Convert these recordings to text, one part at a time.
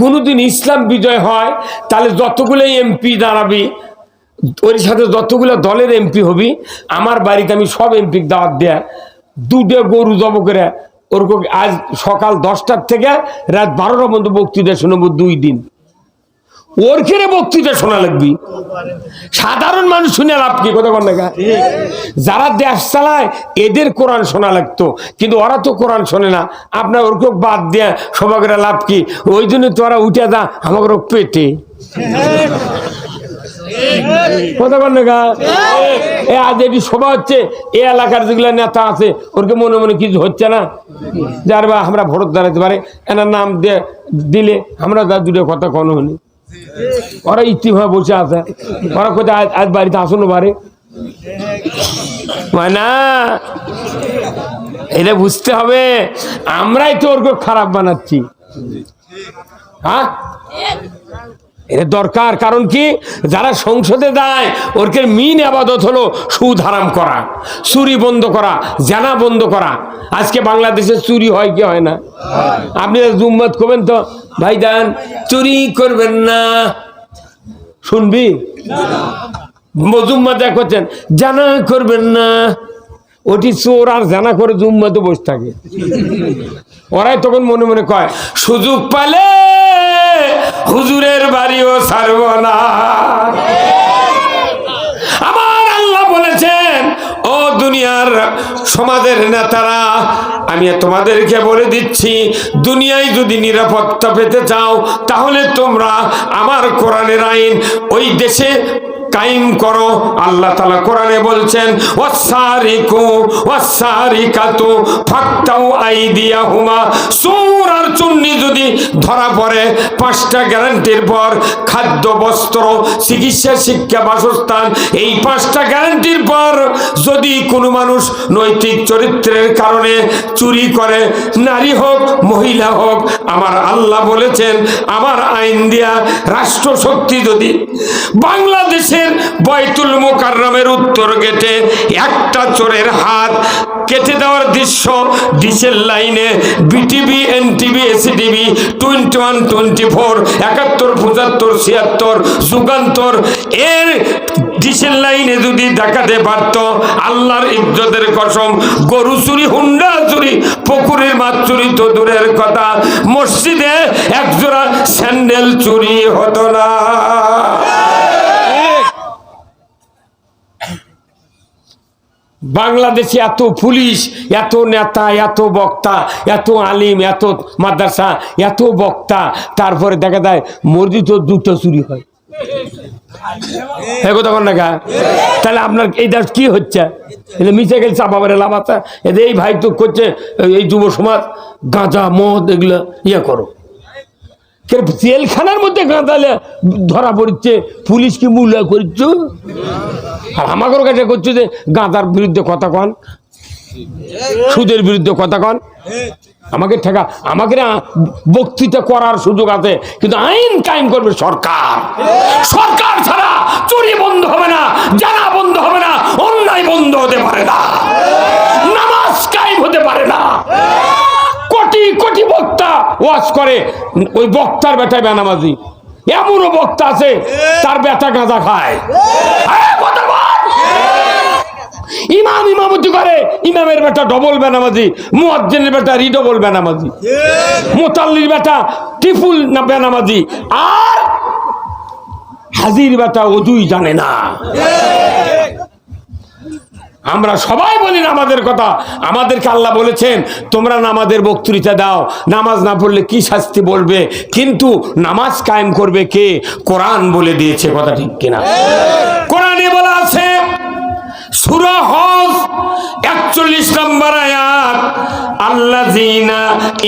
কোনোদিন ইসলাম বিজয় হয় তাহলে যতগুলো এমপি দাঁড়াবি ওর সাথে যতগুলো দলের এমপি হবি আমার বাড়িতে আমি সব এমপি দাওয়াত দেয়া দুটো গরু জব করে ওরকম আজ সকাল 10টার থেকে রাত 12টা পর্যন্ত বক্তৃতা শোনাবো 2 দিন ওর খেয়ে বক্তৃতা শোনা লাগবি সাধারণ মানুষ শুনে লাভ কি কথা বল না যারা দেশ চালায় এদের কোরআন শোনা লাগতো কিন্তু ওরা তো কোরআন শোনে না আপনার ওরকম বাদ দেয়া সবাই লাভ কি ওই জন্য তোরা উঠে দা আমাকে পেটে কথা বল না আজ এটি সভা হচ্ছে এই এলাকার যেগুলো নেতা আছে ওরকে মনে মনে কিছু হচ্ছে না যার বা আমরা ভোট দাঁড়াতে পারে এনার নাম দিলে আমরা তার দুটো কথা কোনো হনি ওরা ইতিমধ্যে বসে আছে ওরা কোথায় আজ বাড়িতে আসুন পারে না এটা বুঝতে হবে আমরাই তো ওরকে খারাপ বানাচ্ছি হ্যাঁ এটা দরকার কারণ কি যারা সংসদে যায় ওরকে মেইন ইবাদত হলো সুদ হারাম করা চুরি বন্ধ করা জানা বন্ধ করা আজকে বাংলাদেশে চুরি হয় কি হয় না আপনি জুম্মত করবেন তো ভাইজান চুরি করবেন না শুনবি জুম্মত করছেন জানা করবেন না ওটি চোর আর জানা করে জুম্মতে বসে থাকে ওরাই তখন মনে মনে কয় সুযোগ পালে হুজুরের বাড়িও ছাড়ব না আমার আল্লাহ বলেছেন ও দুনিয়ার সমাজের নেতারা আমি তোমাদেরকে বলে দিচ্ছি দুনিয়ায় যদি নিরাপত্তা পেতে চাও তাহলে তোমরা আমার কোরআনের আইন ওই দেশে কায়েম করো আল্লাহ তাআলা কোরআনে বলছেন ওয়াসারিকু ওয়াসারিকাতু ফাকতাউ আইদিয়াহুমা চোর আর চুন্নি যদি ধরা পড়ে 5টা গ্যারান্টির পর খাদ্য বস্ত্র চিকিৎসা শিক্ষা বাসস্থান এই 5টা গ্যারান্টির পর যদি কোনো মানুষ নৈতিক চরিত্রের কারণে চুরি করে নারী হোক মহিলা হোক আমার আল্লাহ বলেছেন আমার আইন দিয়া রাষ্ট্রশক্তি যদি বাংলাদেশে বাইতুল মুকাররমের উত্তর গেটে একটা চোরের হাত কেটে দেওয়ার দৃশ্য ডিসেল লাইনে বিটিভি এনটিভি এসিটিভি 21 24 71 75 76 যুগান্তর এর ডিসেল লাইনে যদি দেখাতে পারত আল্লাহর ইজ্জতের কসম গরু চুরি হুন্ডা চুরি পুকুরের মাছ চুরি তো দূরের কথা মসজিদে একজোড়া স্যান্ডেল চুরি হতো না বাংলাদেশে এত পুলিশ এত নেতা এত বক্তা এত আলিম এত মাদ্রাসা এত বক্তা তারপরে দেখা যায় মসজিদে দুটো চুরি হয় তাহলে আপনার এইটা কি হচ্ছে মিশে গেল চাপাবারে লাভ আছে এই ভাই তো করছে এই যুব সমাজ গাঁজা মদ এগুলো ইয়ে করো জেলখানার মধ্যে গাঁদালে ধরা পড়ছে পুলিশ কি মূল্য করছ আর আমাদের কাছে করছে যে গাঁদার বিরুদ্ধে কথা কন সুদের বিরুদ্ধে কথা কন আমাকে ঠেকা আমাকে বক্তৃতা করার সুযোগ আছে কিন্তু আইন কায়েম করবে সরকার সরকার ছাড়া চুরি বন্ধ হবে না জানা বন্ধ হবে না অন্যায় বন্ধ হতে পারে না নামাজ কায়েম হতে পারে না কোটি কোটি বক্তা ওয়াজ করে ওই বক্তার বেটায় বেনামাজি এমনও বক্তা আছে তার বেটা গাঁজা খায় ইমাম ইমামতি করে ইমামের বেটা ডবল বেনামাজি মুয়াজ্জিনের বেটা রিডবল বেনামাজি মুতাল্লির বেটা ট্রিপল না বেনামাজি আর হাজির বেটা ওযুই জানে না আমরা সবাই বলি নামাজের কথা আমাদেরকে আল্লাহ বলেছেন তোমরা নামাজের বক্তৃতা দাও নামাজ না পড়লে কি শাস্তি বলবে কিন্তু নামাজ কায়েম করবে কে কোরআন বলে দিয়েছে কথা ঠিক কিনা কোরআনে বলা আছে সূরা হজ 41 নম্বর আয়াত আল্লাযীনা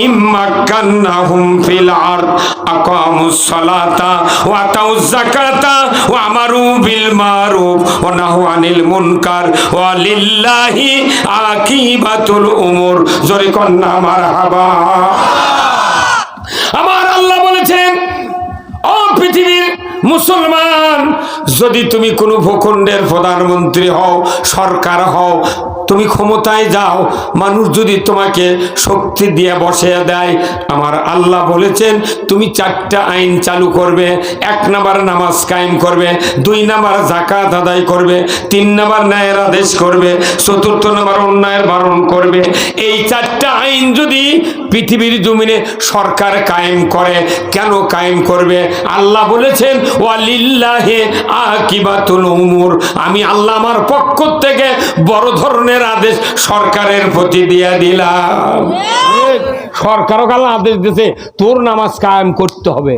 ইম্মাক্কান্নাহুম ফিল আরদ আকামুস সালাতা ওয়া আতাউয যাকাতা ওয়া আমারু বিল মারুফ ওয়া নাহু আনিল মুনকার ওয়া লিল্লাহি আকিবাতুল উমুর জোরে কন্না মারহাবা আমার আল্লাহ বলেছেন ও পৃথিবীর মুসলমান যদি তুমি কোনো ভূখণ্ডের প্রধানমন্ত্রী হও সরকার হও তুমি ক্ষমতায় যাও, মানুষ যদি তোমাকে শক্তি দিয়ে বসিয়ে দেয়, আমার আল্লাহ বলেছেন তুমি 4টা আইন চালু করবে। 1 নাম্বার নামাজ কায়েম করবে, 2 নাম্বার যাকাত আদায় করবে, 3 নাম্বার ন্যায়ের আদেশ করবে, 4 নাম্বার অন্যায়ের বারণ করবে। এই 4টা আইন যদি পৃথিবীর জমিনে সরকার কায়েম করে, কেন কায়েম করবে? আল্লাহ বলেছেন ওয়ালিল্লাহি আকিবাতুল উমুর, আমি আল্লাহ আমার পক্ষ থেকে বড় ধরনের আদেশ সরকারের প্রতি দিয়ে দিলাম। সরকারও কাল আদেশ দিয়েছে তোর নামাজ কায়েম করতে হবে।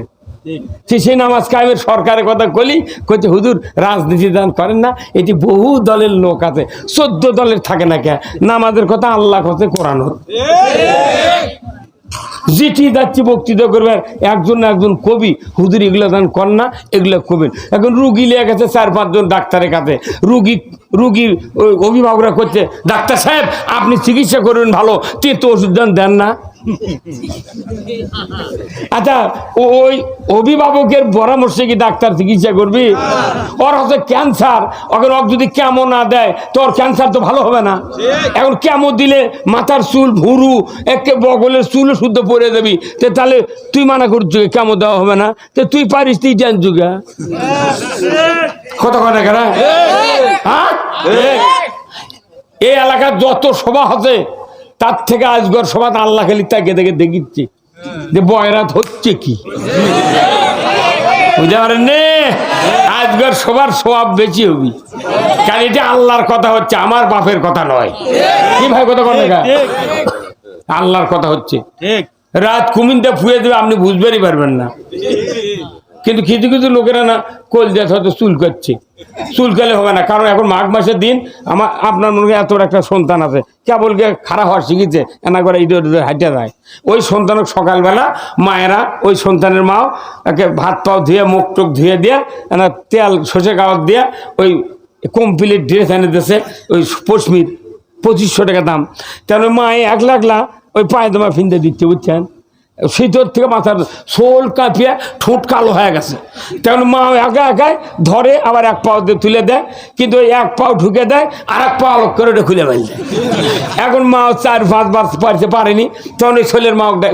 সেই নামাজ কায়েমের সরকারের কথা বলি, কইতে হুজুর রাজনীতি দান করেন না, এটি বহু দলের লোক আছে, 14 দলের থাকে না কে? নামাজের কথা আল্লাহ কথা কোরআন। যেটি যাচ্ছি বক্তৃতা করবেন, একজন না একজন কবি হুজুর এগুলো দান কর না, এগুলো কবেন। এখন রুগী লেগে গেছে 4-5 জন ডাক্তারের কাছে, রুগীর অভিভাবকরা করছে ডাক্তার সাহেব আপনি চিকিৎসা করবেন ভালো, তো ওষুধ দেন না। আচ্ছা ওই অভিভাবকের পরামর্শে কি ডাক্তার চিকিৎসা করবি? ওর হচ্ছে ক্যান্সার, ওকে যদি কেমো না দেয় তোর ক্যান্সার তো ভালো হবে না। এখন কেমো দিলে মাথার চুল ভুরু একে বগলের চুল শুদ্ধ পড়ে যাবি, তাহলে তুই মানা করছো কেমো দেওয়া হবে না, তো তুই পারিস, তুই জান যুগা কত কথা কেনা। হ্যাঁ, এই এলাকার যত সভা হচ্ছে তার থেকে আজগর সভা আল্লাহ খালি তাকে দেখে দেখিচ্ছে যে বয়রাত হচ্ছে কি, বুঝতে পারেন নে? আজগর সবার স্বভাব বেশি হবি, কারণ এটা আল্লাহর কথা হচ্ছে, আমার বাপের কথা নয়। কি ভাই কথা বলে, আল্লাহর কথা হচ্ছে। রাত কুমিনটা ফুয়ে দেবে, আপনি বুঝবেনই পারবেন না। কিন্তু কিছু কিছু লোকেরা না কলজাত হয়তো চুল কাটছে, চুল কালে হবে না, কারণ এখন মাঘ মাসের দিন আপনার মনে হয় এত একটা সন্তান আছে, কেবল খারাপ হওয়ার শিখেছে, এনা করে ইঁদুর হাঁটে যায়। ওই সন্তানক সকালবেলা মায়েরা ওই সন্তানের মাও একে ভাত পাও ধুয়ে মুখ টুক ধুয়ে দিয়ে এনা তেল সর্ষে কাগজ দিয়ে ওই কমপ্লিট ড্রেস এনে দিয়েছে, ওই পশমির 2500 টাকা দাম। তাহলে মায়ে 1 লাখ ওই পায়জামা ফিনতে দিচ্ছে, বুঝছেন? শীতের থেকে মাথার শোল কাঁপিয়ে ঠোঁট কালো হয়ে গেছে, তেমন মা একা একাই ধরে আবার 1 পাও দিয়ে তুলে দেয়, কিন্তু ওই 1 পাও ঢুকে দেয় আর 1 পাও আলোক করে ওটা খুলে ফেলছে। এখন মা 4-5 বার পারতে পারেনি, তখন ওই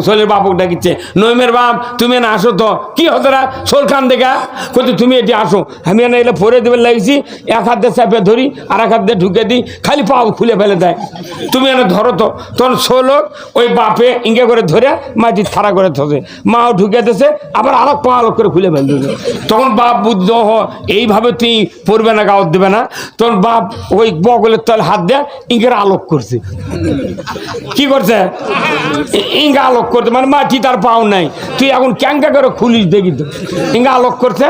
শোলের বাপক ডাকিচ্ছে, নইমের বাপ তুমি না আসো তো, কি হতো না শোল খান দেখা করতে, তুমি এটি আসো, আমি এনে এলে পরে দেবে লাগছি, 1 হাত দিয়ে চাপে ধরি আর 1 হাত দিয়ে ঢুকে দিই, খালি পাও খুলে ফেলে দেয়, তুমি এনে ধরো তো। তখন শোলক ওই বাপে ইঙ্গে করে ধরে মাটি খাড়া করে থাকে, মাও ঢুকে দিয়েছে, আবার আলোক পা আলোক করে খুলে ফেলতেছে। তখন বাপ বুঝতে এইভাবে তুই পড়বে না, গাওয়াত দেবে না, তখন বাপ ওই বগলের তলে হাত দেয় ইঙ্গের আলোক করছে। কি করছে? ইঙ্গা আলোক করছে, মানে মাটি তার পাও নাই, তুই এখন ক্যাঙ্কা করে খুলিস দেখি তো, ইঙ্গা আলোক করছে।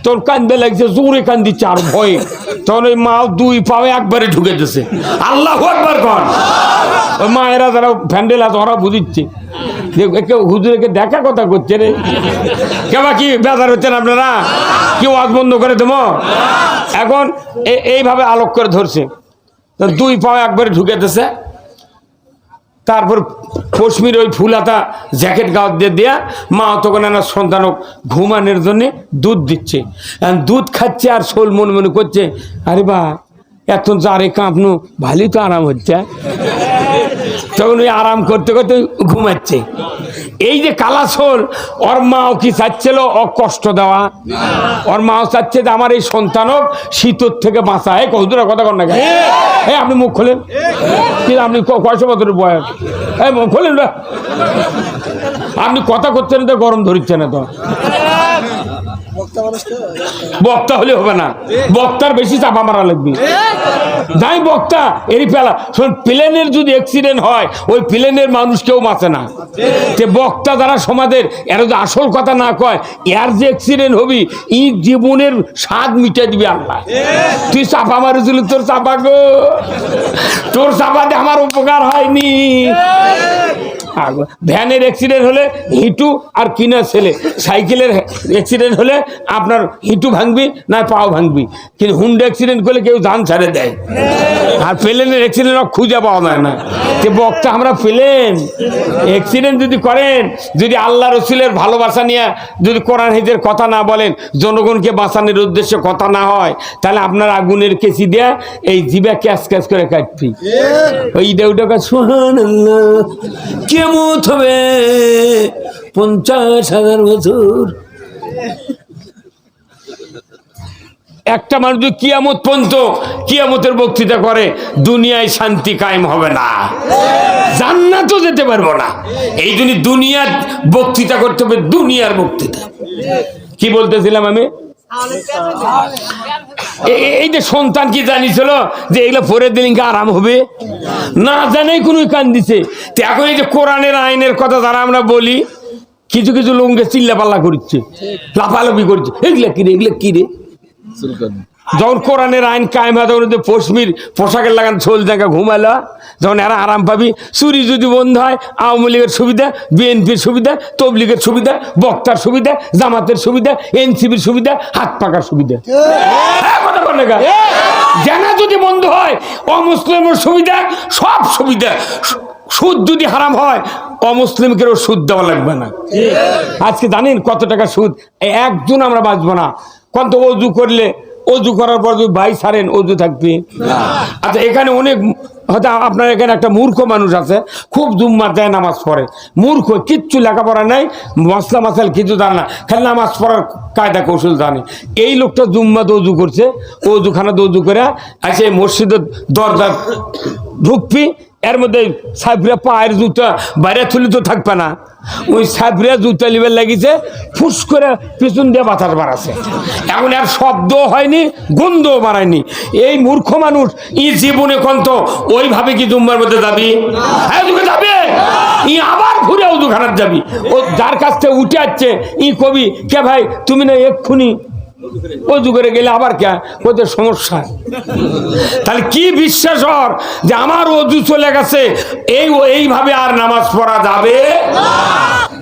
তোর কান্দে লাগছে, জোরে কান্দিচ্ছে আর ভয়ে, তখন ওই মা 2 পাও একবারে ঢুকে দিচ্ছে। আল্লাহ আকবার কর। ওই মায়েরা যারা ফ্যান্ডেল আছে ওরা বুঝিচ্ছে, হুজুরকে দেখা কথা করছে রে, কেবা কি বেজার হচ্ছেন আপনারা? কেউ আজ বন্ধ করে দেবো? এখন এইভাবে আলোক করে ধরছে, 2 পাও একবারে ঢুকে দিচ্ছে। তারপর পশমির ওই ফুলাতা জ্যাকেট গাওয়াত দিয়ে দেয়া মা তখন এনার সন্তানক ঘুমানোর জন্যে দুধ দিচ্ছে, দুধ খাচ্ছে আর শোল মনে মনে করছে, আরে বা এত জারে কাঁপনো ভালোই তো আরাম হচ্ছে। তখন ওই আরাম করতে করতে ঘুমাচ্ছে। এই যে কালা শোল, ওর মাও কি চাচ্ছিল ও কষ্ট দেওয়া, ওর মাও চাচ্ছে যে আমার এই সন্তানক শীতর থেকে বাঁচায়। কতদূর কথা কর না, আপনি মুখ খোলেন, কিন্তু আপনি 100 বছরের বয়স, মুখ খোলেন না, আপনি কথা করছেন তো গরম ধরিচ্ছে না তো। বক্তা হলে হবে না, বক্তার বেশি চাপা মারা লাগবে। যাই বক্তা এরই পেলা, প্লেনের যদি অ্যাক্সিডেন্ট হয় ওই প্লেনের মানুষ কেউ বাঁচে না। বক্তা যারা সমাজের এর যে আসল কথা না কয়, এর যে অ্যাক্সিডেন্ট হবি ই জীবনের স্বাদ মিটে দিবি আল্লাহ। তুই চাপা মারেছিলি, তোর চাপা গো, তোর চাপাতে আমার উপকার হয়নি। ভ্যানের অ্যাক্সিডেন্ট হলে হিটু আর কিনা ছেলে, সাইকেলের অ্যাক্সিডেন্ট হলে আপনার হিটু ভাঙবি না পাও ভাঙবি, কিন্তু হুন্ডা অ্যাক্সিডেন্ট করলে কেউ জান ছাড়ে দেয়। আর প্লেনের অ্যাক্সিডেন্ট খুঁজে পাওয়া যায় না। যে বক্তা আমরা প্লেন অ্যাক্সিডেন্ট যদি করেন, যদি আল্লাহ রসুলের ভালোবাসা নিয়ে যদি কোরআন হাদিসের কথা না বলেন, জনগণকে বাঁচানোর উদ্দেশ্যে কথা না হয়, তাহলে আপনার আগুনের কেসি দেয়া এই জিবা ক্যাশ ক্যাশ করে কাটবি। ওই দেউটাকে সুবহানাল্লাহ কিয়ামত হবে 50,000 বছর। একটা মানুষ যদি কিয়ামত পর্যন্ত কিয়ামতের বক্তৃতা করে, দুনিয়ায় শান্তি কায়েম হবে না, জান্নাতও যেতে পারবো না। এই জন্য দুনিয়ার বক্তৃতা করতে হবে, দুনিয়ার বক্তৃতা। কি বলতেছিলাম আমি? এই যে সন্তান কি জানিছিল যে এগুলো পরে দিলে আরাম হবে, না জানেই কোনো কান দিছে। তো এখন এই যে কোরআনের আইনের কথা যারা আমরা বলি, কিছু কিছু লোককে চিল্লা পাল্লা করছে, লাফালাফি করছে, এগুলা কিরে এগুলা কিরে। যখন কোরআনের আইন কায়েম হয় তখন পশ্চিমের পোশাকের লাগান ছোল জায়গা ঘুমালো, যখন এরা আরাম পাবি। চুরি যদি বন্ধ হয়, আওয়ামী লীগের সুবিধা, বিএনপির সুবিধা, তবলিগের সুবিধা, বক্তার সুবিধা, জামাতের সুবিধা, এনসিপির সুবিধা, হাত পাকার সুবিধা। জানা যদি বন্ধ হয়, অমুসলিমের সুবিধা, সব সুবিধা। সুদ যদি হারাম হয়, অমুসলিমকেও সুদ দেওয়া লাগবে না। আজকে জানেন কত টাকা সুদ? একজন আমরা বাঁচবো না। কত অজু করলে, অজু করার পর যদি ভাই ছাড়েন অজু থাকবে। আচ্ছা, এখানে অনেক হয়তো আপনার এখানে একটা মূর্খ মানুষ আছে, খুব জুম্মার দেয়, নামাজ পড়ে, মূর্খ, কিচ্ছু লেখাপড়া নাই, মশলা মাসাল কিছু জানে না, খালি নামাজ পড়ার কায়দা কৌশল জানে। এই লোকটা জুম্মাতে অজু করছে, অজুখানাতে অজু করে আসে মসজিদের দরজা ঢুকবি, এর মধ্যে সাইফরা পায়ের জুতা বাইরে তুলি তো থাকবে না, ওই সাইফরা জুতা লিবার লাগিছে, ফুস করে পিছন দিয়ে বাতাস বাড়াছে। এখন আর শব্দ হয়নি, গন্ধও বাড়ায়নি। এই মূর্খ মানুষ ই জীবনে কন্ত ওইভাবে কি জুম্মার মধ্যে যাবি? হ্যাঁ যাবে, ই আবার ঘুরে ওজুখানার যাবি। ও যার কাছ থেকে উঠে আসছে, ই কবি কে ভাই তুমি না এক্ষুনি অজু করে গেলে আবার কে ওদের সমস্যা। তাহলে কি বিশ্বাস ওর যে আমার অজু চলে গেছে, এইভাবে আর নামাজ পড়া যাবে?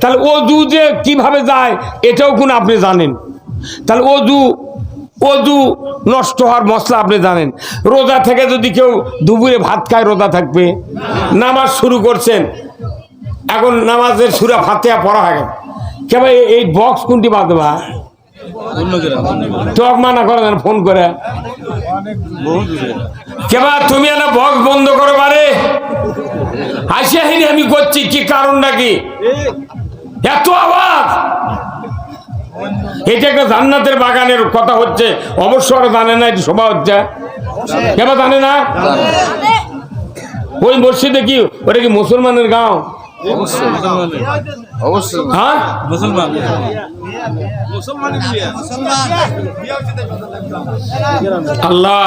তাহলে অজু যে কিভাবে যায় এটাও কোন আপনি জানেন? তাহলে অজু নষ্ট হওয়ার মশলা আপনি জানেন? রোজা থেকে যদি কেউ দুপুরে ভাত খায়, রোজা থাকবে। নামাজ শুরু করছেন, এখন নামাজের সূরা ফাতিহা পড়া হয়, কে ভাই এই বক্স কোনটি বাজবা? মানা করে ফোন করে, কেবা তুমি না বক্স বন্ধ করো, বারে আসিনি আমি করছি, কি কারণটা কি এত আওয়াজ? এটা একটা জান্নাতের বাগানের কথা হচ্ছে, অবশ্য ওরা জানে না এটা শোভা হচ্ছে, কেবা জানে না? ওই মসজিদে কি ওটা কি মুসলমানের গাঁও? হ্যাঁ, আল্লাহ